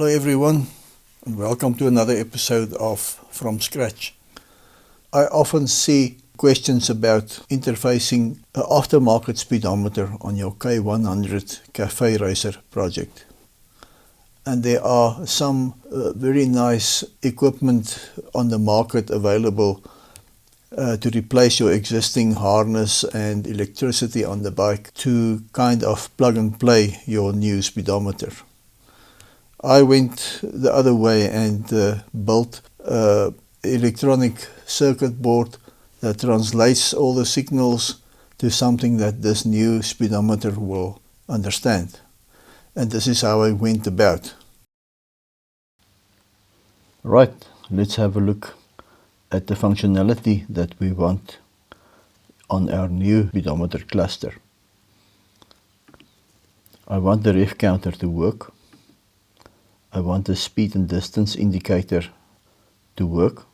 Hello everyone, and welcome to another episode of From Scratch. I often see questions about interfacing an aftermarket speedometer on your K100 cafe racer project. And there are some very nice equipment on the market available to replace your existing harness and electricity on the bike to kind of plug and play your new speedometer. I went the other way and built an electronic circuit board that translates all the signals to something that this new speedometer will understand. And this is how I went about. Right, let's have a look at the functionality that we want on our new speedometer cluster. I want the ref counter to work. I want the speed and distance indicator to work.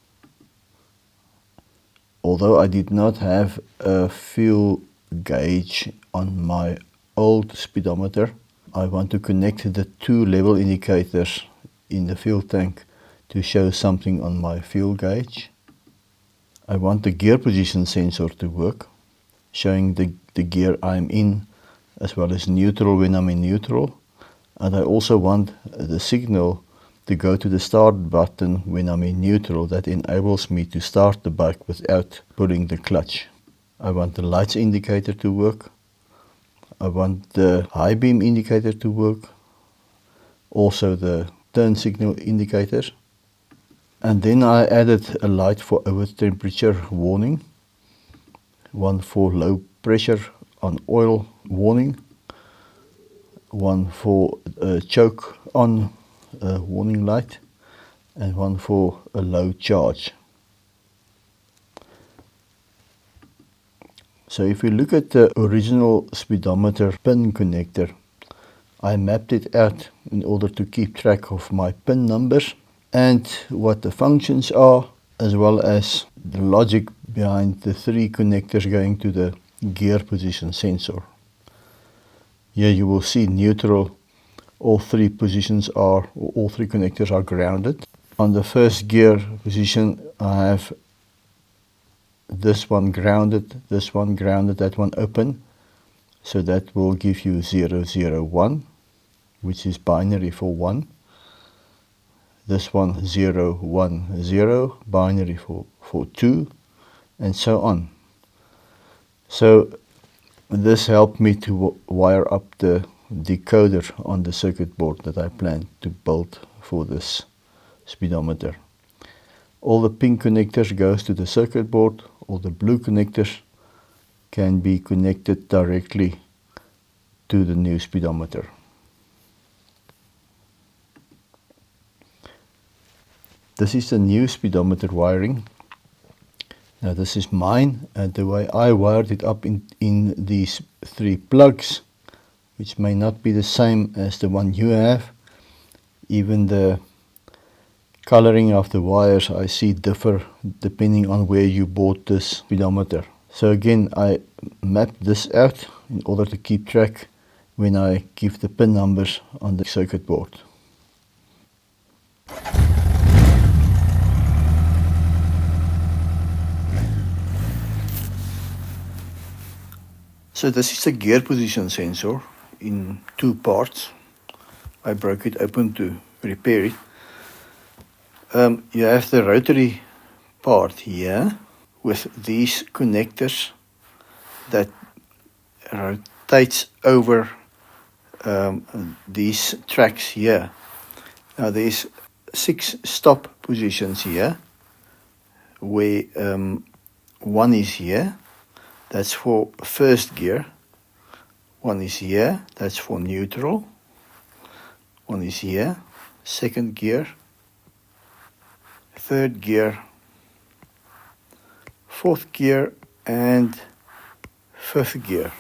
Although I did not have a fuel gauge on my old speedometer, I want to connect the two level indicators in the fuel tank to show something on my fuel gauge. I want the gear position sensor to work, showing the gear I'm in as well as neutral when I'm in neutral. And I also want the signal to go to the start button when I'm in neutral. That enables me to start the bike without pulling the clutch. I want the lights indicator to work. I want the high beam indicator to work. Also the turn signal indicators. And then I added a light for over temperature warning. One for low pressure on oil warning. One for a choke on warning light, and one for a low charge. So if we look at the original speedometer pin connector, I mapped it out in order to keep track of my pin numbers and what the functions are, as well as the logic behind the three connectors going to the gear position sensor. Here you will see neutral, all three connectors are grounded. On the first gear position I have this one grounded, that one open. So that will give you 001, which is binary for 1. This one 010, binary for 2, and so on. So this helped me to wire up the decoder on the circuit board that I plan to build for this speedometer. All the pink connectors goes to the circuit board. All the blue connectors can be connected directly to the new speedometer. This is the new speedometer wiring. Now this is mine, and the way I wired it up in these three plugs, which may not be the same as the one you have. Even the coloring of the wires I see differ depending on where you bought this speedometer. So again, I mapped this out in order to keep track when I give the pin numbers on the circuit board. So this is the gear position sensor in two parts. I broke it open to repair it. You have the rotary part here with these connectors that rotates over these tracks here. Now there's 6 stop positions here, where one is here. That's for first gear. One is here, that's for neutral. One is here, second gear, third gear, fourth gear, and fifth gear.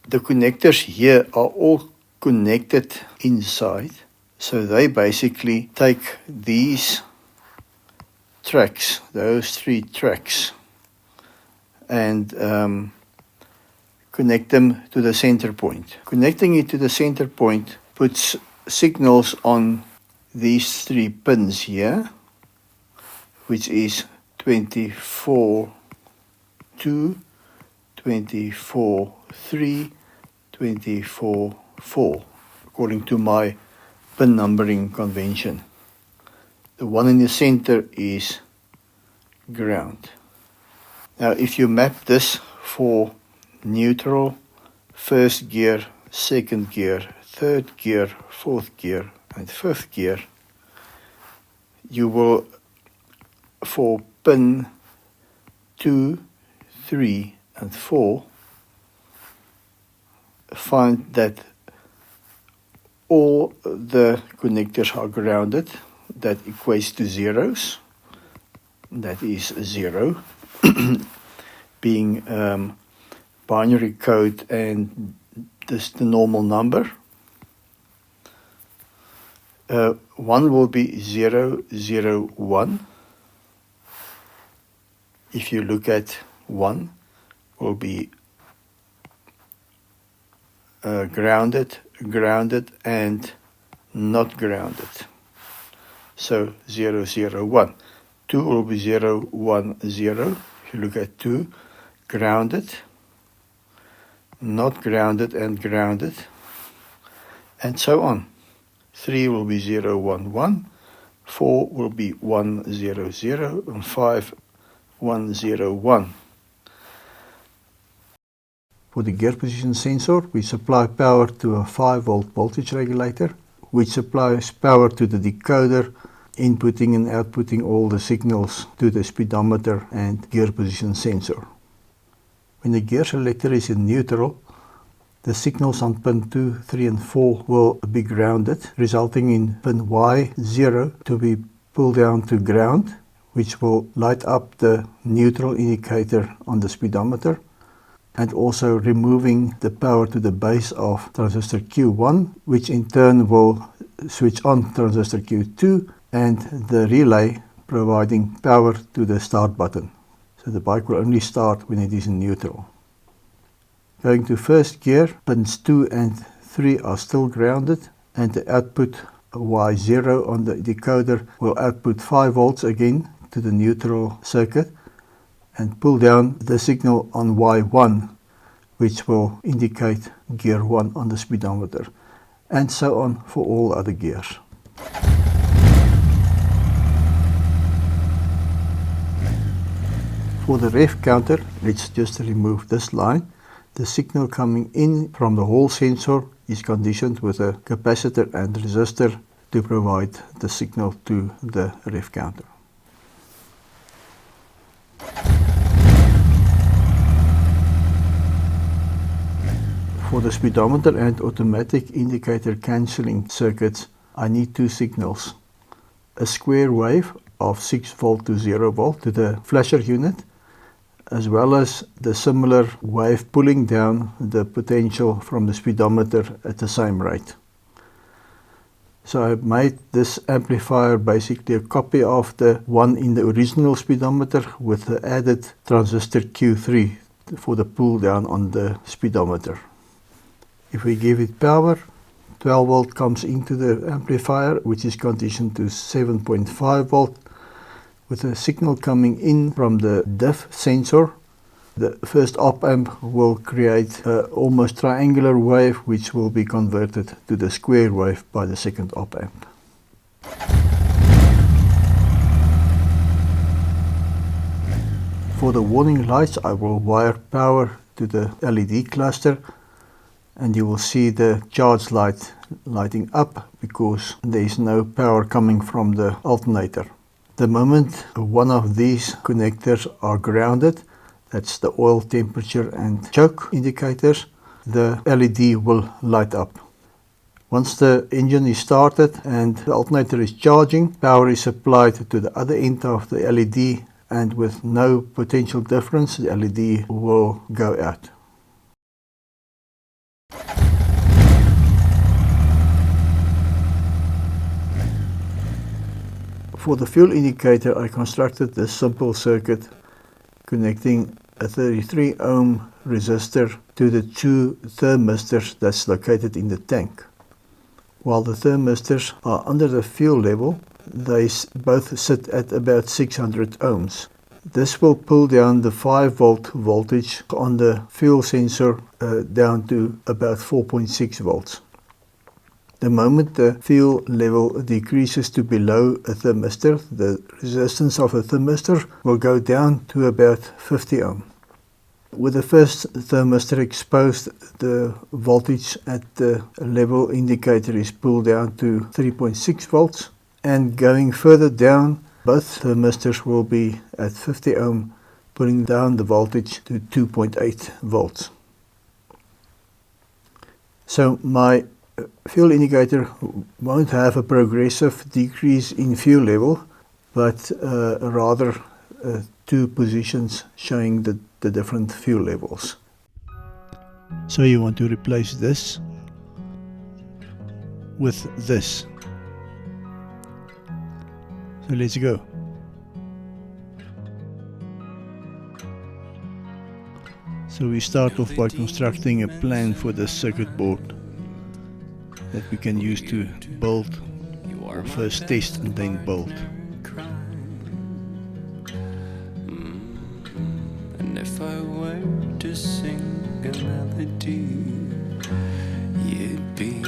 The connectors here are all connected inside, so they basically take these tracks, those 3 tracks, and connect them to the center point. Connecting it to the center point puts signals on these 3 pins here, which is 24 2, 24 3, 24 4, according to my pin numbering convention. The one in the center is ground. Now if you map this for neutral, first gear, second gear, third gear, fourth gear and fifth gear, you will, for pin 2, 3 and 4, find that all the connectors are grounded. That equates to zeros. That is 0 being binary code and this the normal number. 1 will be 0, 0, 1. If you look at 1, will be grounded, grounded and not grounded. So 0, 0, 1. 2 will be 0, 1, 0. If you look at 2, grounded, not grounded and grounded, and so on. 3 will be 0, 1, 1. 4 will be 1, 0, 0. And 5, 1, 0, 1. For the gear position sensor, we supply power to a 5-volt voltage regulator, which supplies power to the decoder, inputting and outputting all the signals to the speedometer and gear position sensor. When the gear selector is in neutral, the signals on pin 2, 3 and 4 will be grounded, resulting in pin Y0 to be pulled down to ground, which will light up the neutral indicator on the speedometer, and also removing the power to the base of transistor Q1, which in turn will switch on transistor Q2 and the relay providing power to the start button. So the bike will only start when it is in neutral. Going to first gear, pins 2 and 3 are still grounded, and the output Y0 on the decoder will output 5 volts again to the neutral circuit and pull down the signal on Y1, which will indicate gear 1 on the speedometer, and so on for all other gears. For the ref counter, let's just remove this line. The signal coming in from the hall sensor is conditioned with a capacitor and resistor to provide the signal to the ref counter. For the speedometer and automatic indicator cancelling circuits, I need 2 signals. A square wave of 6 volt to 0 volt to the flasher unit, as well as the similar wave pulling down the potential from the speedometer at the same rate. So I made this amplifier basically a copy of the one in the original speedometer with the added transistor Q3 for the pull down on the speedometer. If we give it power, 12 volt comes into the amplifier, which is conditioned to 7.5 volt. With a signal coming in from the diff sensor, the first op amp will create an almost triangular wave, which will be converted to the square wave by the second op amp. For the warning lights, I will wire power to the LED cluster, and you will see the charge light lighting up because there is no power coming from the alternator. The moment one of these connectors are grounded, that's the oil temperature and choke indicators, the LED will light up. Once the engine is started and the alternator is charging, power is applied to the other end of the LED, and with no potential difference, the LED will go out. For the fuel indicator, I constructed this simple circuit connecting a 33 ohm resistor to the 2 thermistors that's located in the tank. while the thermistors are under the fuel level. They both sit at about 600 ohms. This will pull down the 5 volt voltage on the fuel sensor down to about 4.6 volts. The moment the fuel level decreases to below a thermistor, the resistance of the thermistor will go down to about 50 ohm. With the first thermistor exposed, the voltage at the level indicator is pulled down to 3.6 volts, and going further down, both thermistors will be at 50 ohm, pulling down the voltage to 2.8 volts. So my fuel indicator won't have a progressive decrease in fuel level, but rather two positions showing the different fuel levels. So you want to replace this with this. So let's go. So we start off by constructing a plan for the circuit board that we can use to build, or first test and then build. And if I were to sing a melody, you'd be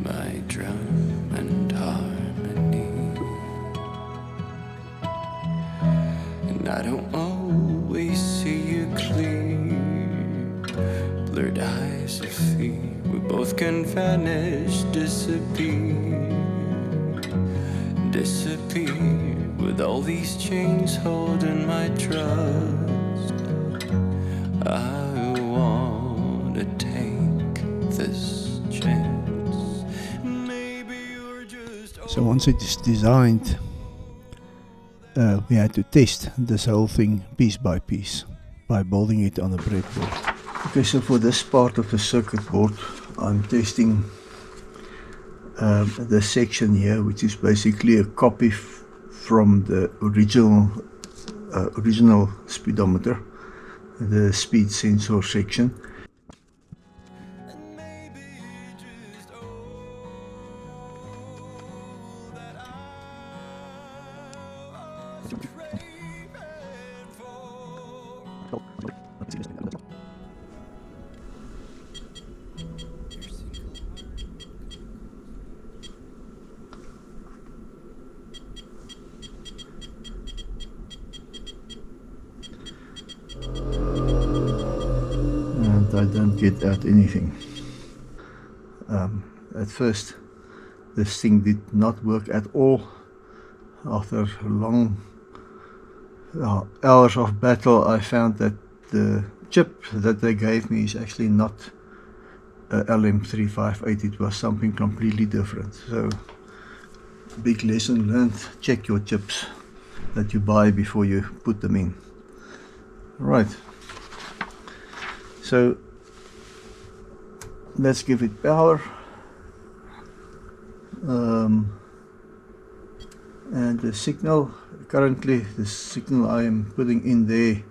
my drum and harmony. And I don't always see you clear, blurred eyes of fear, we both can vanish, disappear with all these chains holding my trust. I wanna take this chance. Maybe you're just So once it is designed, we had to test this whole thing piece by piece by building it on a breadboard. Okay, so for this part of the circuit board, I'm testing the section here, which is basically a copy from the original speedometer, the speed sensor section. And I don't get out anything. At first this thing did not work at all. After long hours of battle, I found that the chip that they gave me is actually not a LM358, it was something completely different. So big lesson learned, check your chips that you buy before you put them in. Right, so let's give it power, and the signal, currently the signal I am putting in there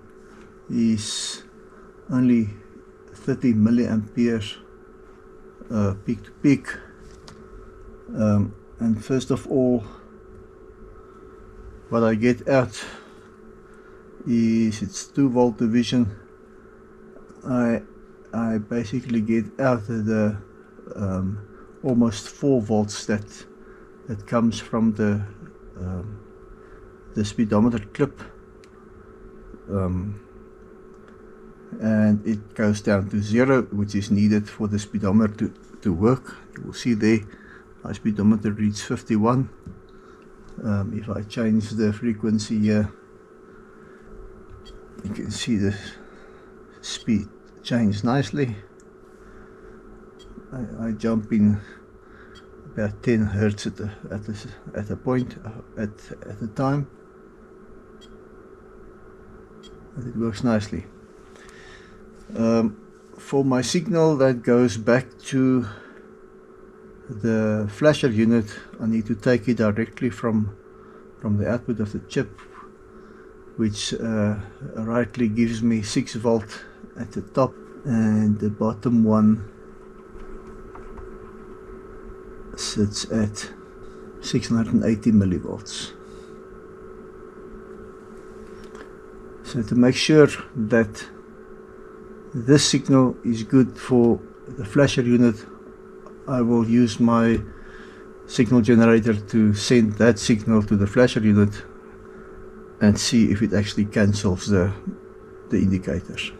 is only 30 milliamperes peak to peak, and first of all what I get out is it's 2 volt division. I basically get out the almost 4 volts that comes from the speedometer clip, and it goes down to 0, which is needed for the speedometer to work. You will see there my speedometer reads 51. If I change the frequency here, you can see the speed change nicely. I jump in about 10 hertz at a point at a time, and it works nicely. For my signal that goes back to the flasher unit, I need to take it directly from the output of the chip, which rightly gives me 6 volt at the top, and the bottom one sits at 680 millivolts. So to make sure that this signal is good for the flasher unit, I will use my signal generator to send that signal to the flasher unit and see if it actually cancels the indicators.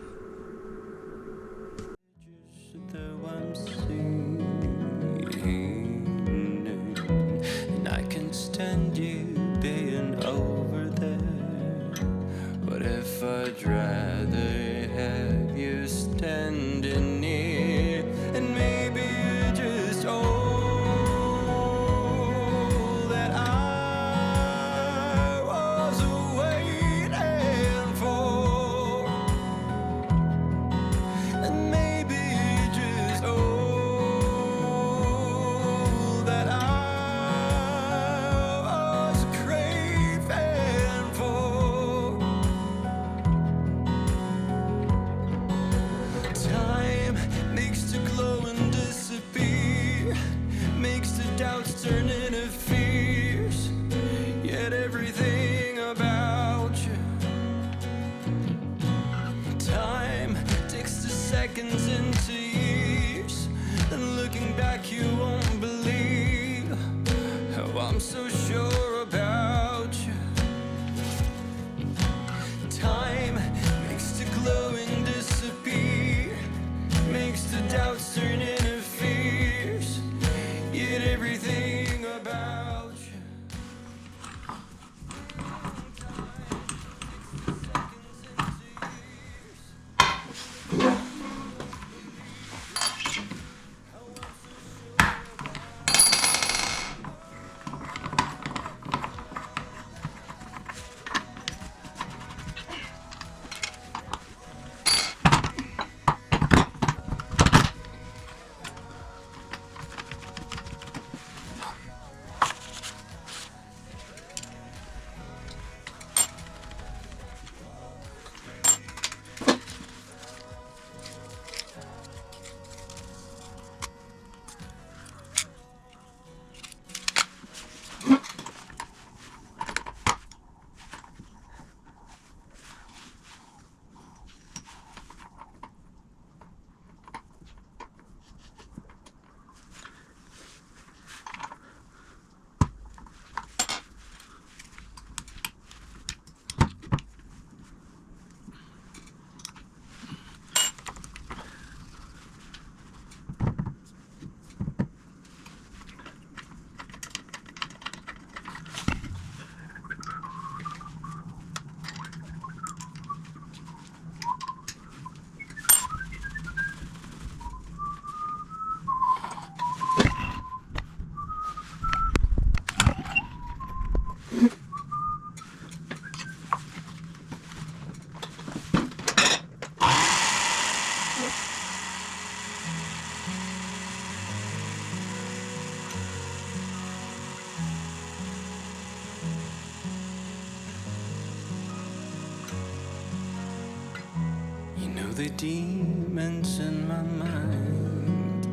And I can stand you being over there, but if I'd rather have you standing near, and maybe you're just all that I was waiting for, and maybe you're just all that I was craving for. Time makes the glow and disappear, makes the doubts turn into fears, yet everything about you. Time takes the seconds into years, and looking back you won't believe how I'm so sure about you. Time makes the glowing disappear, makes the doubts turn into fears, yet everything about you. The demons in my mind,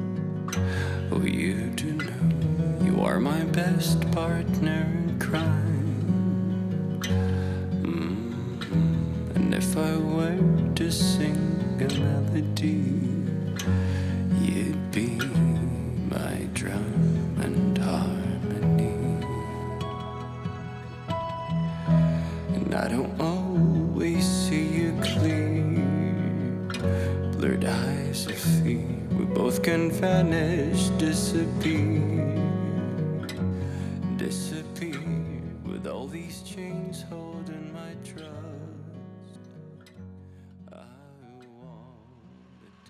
oh, you do know you are my best partner in crime. And if I were to sing a melody, you'd be my drum and harmony. And I don't always see you clear, blurred eyes of fear, we both can vanish, disappear, disappear, with all these chains holding my trust. I want it.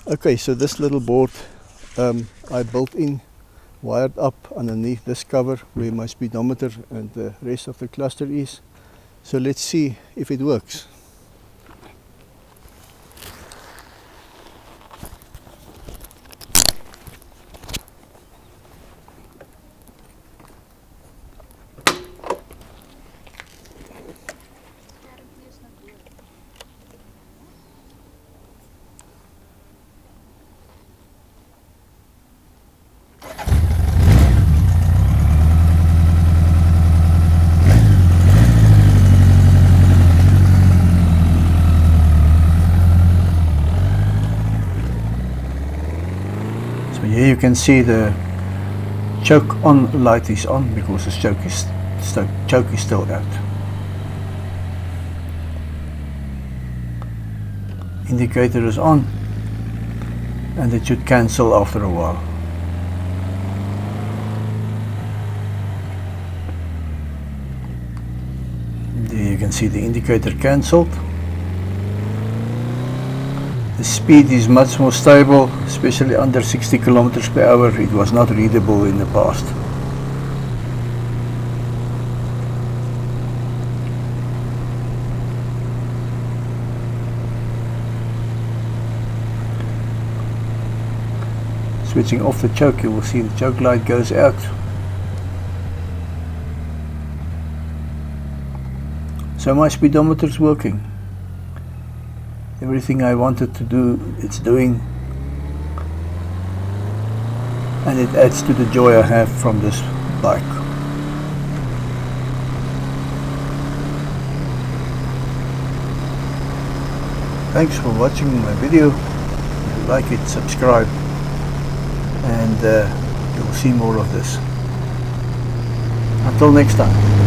Okay, so this little board I built in, wired up underneath this cover where my speedometer and the rest of the cluster is. So let's see if it works. So here you can see the choke on light is on because the choke is still out. Indicator is on, and it should cancel after a while. There you can see the indicator cancelled. The speed is much more stable, especially under 60 kilometers per hour. It was not readable in the past. Switching off the choke, you will see the choke light goes out. So my speedometer is working. Everything I wanted to do, it's doing. And it adds to the joy I have from this bike. Thanks for watching my video. If you like it, subscribe. And you'll see more of this. Until next time.